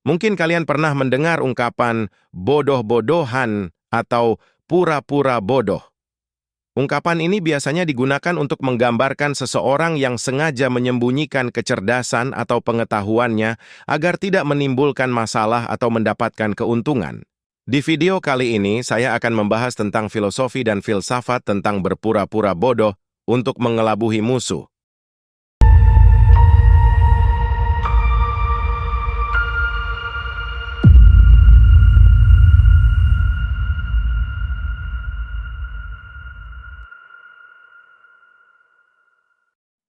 Mungkin kalian pernah mendengar ungkapan bodoh-bodohan atau pura-pura bodoh. Ungkapan ini biasanya digunakan untuk menggambarkan seseorang yang sengaja menyembunyikan kecerdasan atau pengetahuannya agar tidak menimbulkan masalah atau mendapatkan keuntungan. Di video kali ini, saya akan membahas tentang filosofi dan filsafat tentang berpura-pura bodoh untuk mengelabui musuh.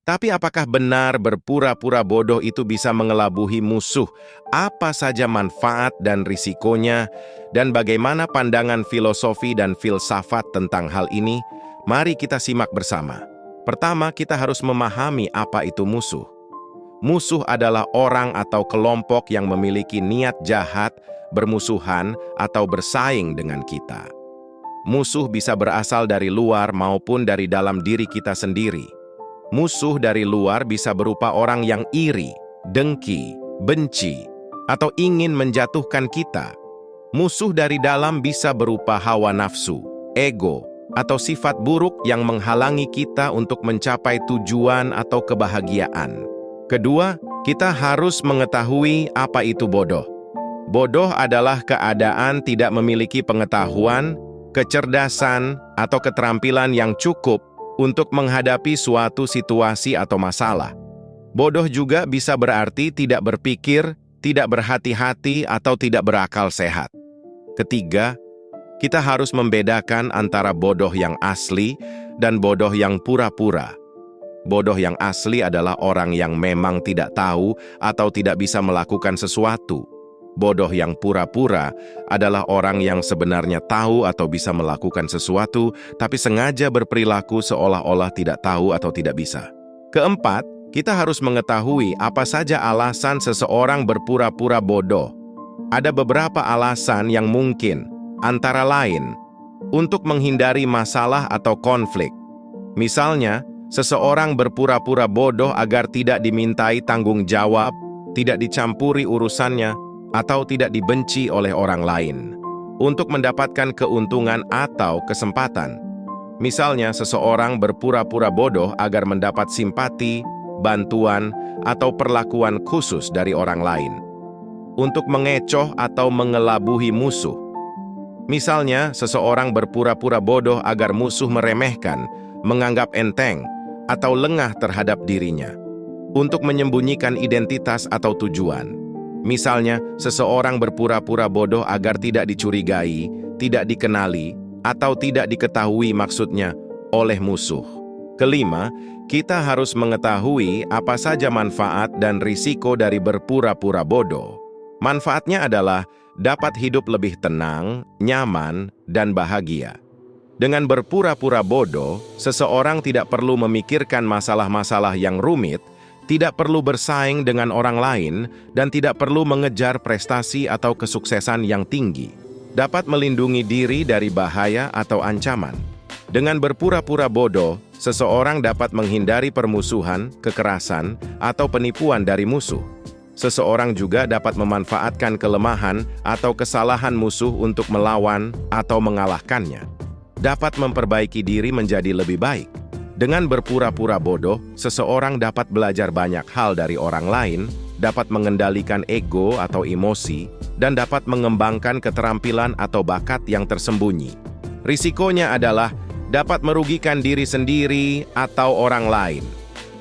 Tapi apakah benar berpura-pura bodoh itu bisa mengelabui musuh? Apa saja manfaat dan risikonya? Dan bagaimana pandangan filosofi dan filsafat tentang hal ini? Mari kita simak bersama. Pertama, kita harus memahami apa itu musuh. Musuh adalah orang atau kelompok yang memiliki niat jahat, bermusuhan, atau bersaing dengan kita. Musuh bisa berasal dari luar maupun dari dalam diri kita sendiri. Musuh dari luar bisa berupa orang yang iri, dengki, benci, atau ingin menjatuhkan kita. Musuh dari dalam bisa berupa hawa nafsu, ego, atau sifat buruk yang menghalangi kita untuk mencapai tujuan atau kebahagiaan. Kedua, kita harus mengetahui apa itu bodoh. Bodoh adalah keadaan tidak memiliki pengetahuan, kecerdasan, atau keterampilan yang cukup untuk menghadapi suatu situasi atau masalah. Bodoh juga bisa berarti tidak berpikir, tidak berhati-hati, atau tidak berakal sehat. Ketiga, kita harus membedakan antara bodoh yang asli dan bodoh yang pura-pura. Bodoh yang asli adalah orang yang memang tidak tahu atau tidak bisa melakukan sesuatu. Bodoh yang pura-pura adalah orang yang sebenarnya tahu atau bisa melakukan sesuatu, tapi sengaja berperilaku seolah-olah tidak tahu atau tidak bisa. Keempat, kita harus mengetahui apa saja alasan seseorang berpura-pura bodoh. Ada beberapa alasan yang mungkin, antara lain, untuk menghindari masalah atau konflik. Misalnya, seseorang berpura-pura bodoh agar tidak dimintai tanggung jawab, tidak dicampuri urusannya, atau tidak dibenci oleh orang lain, untuk mendapatkan keuntungan atau kesempatan. Misalnya, seseorang berpura-pura bodoh agar mendapat simpati, bantuan, atau perlakuan khusus dari orang lain, untuk mengecoh atau mengelabui musuh. Misalnya, seseorang berpura-pura bodoh agar musuh meremehkan, menganggap enteng, atau lengah terhadap dirinya, untuk menyembunyikan identitas atau tujuan. Misalnya, seseorang berpura-pura bodoh agar tidak dicurigai, tidak dikenali, atau tidak diketahui maksudnya oleh musuh. Kelima, kita harus mengetahui apa saja manfaat dan risiko dari berpura-pura bodoh. Manfaatnya adalah dapat hidup lebih tenang, nyaman, dan bahagia. Dengan berpura-pura bodoh, seseorang tidak perlu memikirkan masalah-masalah yang rumit, tidak perlu bersaing dengan orang lain, dan tidak perlu mengejar prestasi atau kesuksesan yang tinggi. Dapat melindungi diri dari bahaya atau ancaman. Dengan berpura-pura bodoh, seseorang dapat menghindari permusuhan, kekerasan, atau penipuan dari musuh. Seseorang juga dapat memanfaatkan kelemahan atau kesalahan musuh untuk melawan atau mengalahkannya. Dapat memperbaiki diri menjadi lebih baik. Dengan berpura-pura bodoh, seseorang dapat belajar banyak hal dari orang lain, dapat mengendalikan ego atau emosi, dan dapat mengembangkan keterampilan atau bakat yang tersembunyi. Risikonya adalah dapat merugikan diri sendiri atau orang lain.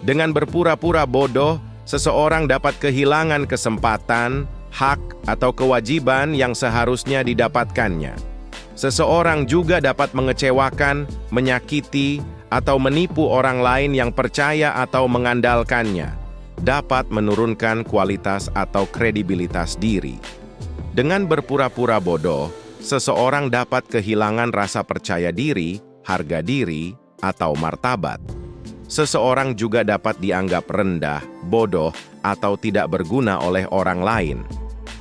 Dengan berpura-pura bodoh, seseorang dapat kehilangan kesempatan, hak, atau kewajiban yang seharusnya didapatkannya. Seseorang juga dapat mengecewakan, menyakiti, atau menipu orang lain yang percaya atau mengandalkannya, dapat menurunkan kualitas atau kredibilitas diri. Dengan berpura-pura bodoh, seseorang dapat kehilangan rasa percaya diri, harga diri, atau martabat. Seseorang juga dapat dianggap rendah, bodoh, atau tidak berguna oleh orang lain.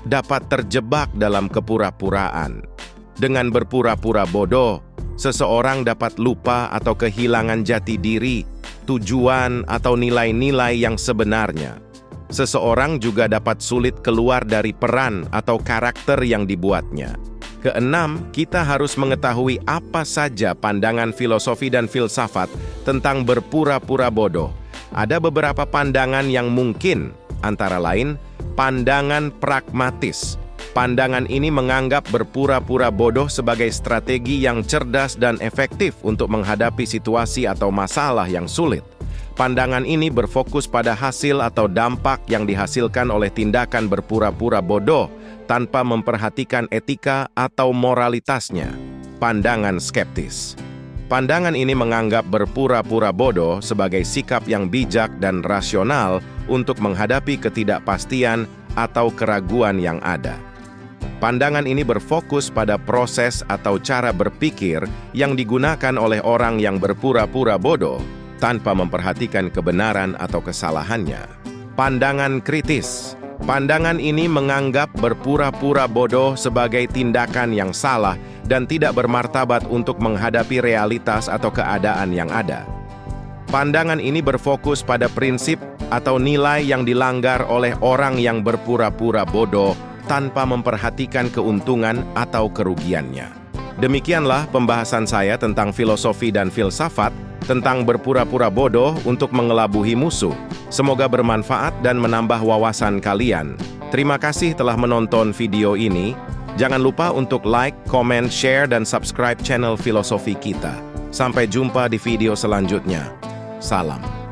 Dapat terjebak dalam kepura-puraan. Dengan berpura-pura bodoh, seseorang dapat lupa atau kehilangan jati diri, tujuan, atau nilai-nilai yang sebenarnya. seseorang juga dapat sulit keluar dari peran atau karakter yang dibuatnya. Keenam, kita harus mengetahui apa saja pandangan filosofi dan filsafat tentang berpura-pura bodoh. Ada beberapa pandangan yang mungkin, antara lain, pandangan pragmatis. Pandangan ini menganggap berpura-pura bodoh sebagai strategi yang cerdas dan efektif untuk menghadapi situasi atau masalah yang sulit. Pandangan ini berfokus pada hasil atau dampak yang dihasilkan oleh tindakan berpura-pura bodoh tanpa memperhatikan etika atau moralitasnya. Pandangan skeptis. Pandangan ini menganggap berpura-pura bodoh sebagai sikap yang bijak dan rasional untuk menghadapi ketidakpastian atau keraguan yang ada. Pandangan ini berfokus pada proses atau cara berpikir yang digunakan oleh orang yang berpura-pura bodoh tanpa memperhatikan kebenaran atau kesalahannya. Pandangan kritis. Pandangan ini menganggap berpura-pura bodoh sebagai tindakan yang salah dan tidak bermartabat untuk menghadapi realitas atau keadaan yang ada. Pandangan ini berfokus pada prinsip atau nilai yang dilanggar oleh orang yang berpura-pura bodoh tanpa memperhatikan keuntungan atau kerugiannya. Demikianlah pembahasan saya tentang filosofi dan filsafat tentang berpura-pura bodoh untuk mengelabuhi musuh. Semoga bermanfaat dan menambah wawasan kalian. Terima kasih telah menonton video ini. Jangan lupa untuk like, comment, share, dan subscribe channel Filosofi kita. Sampai jumpa di video selanjutnya. Salam.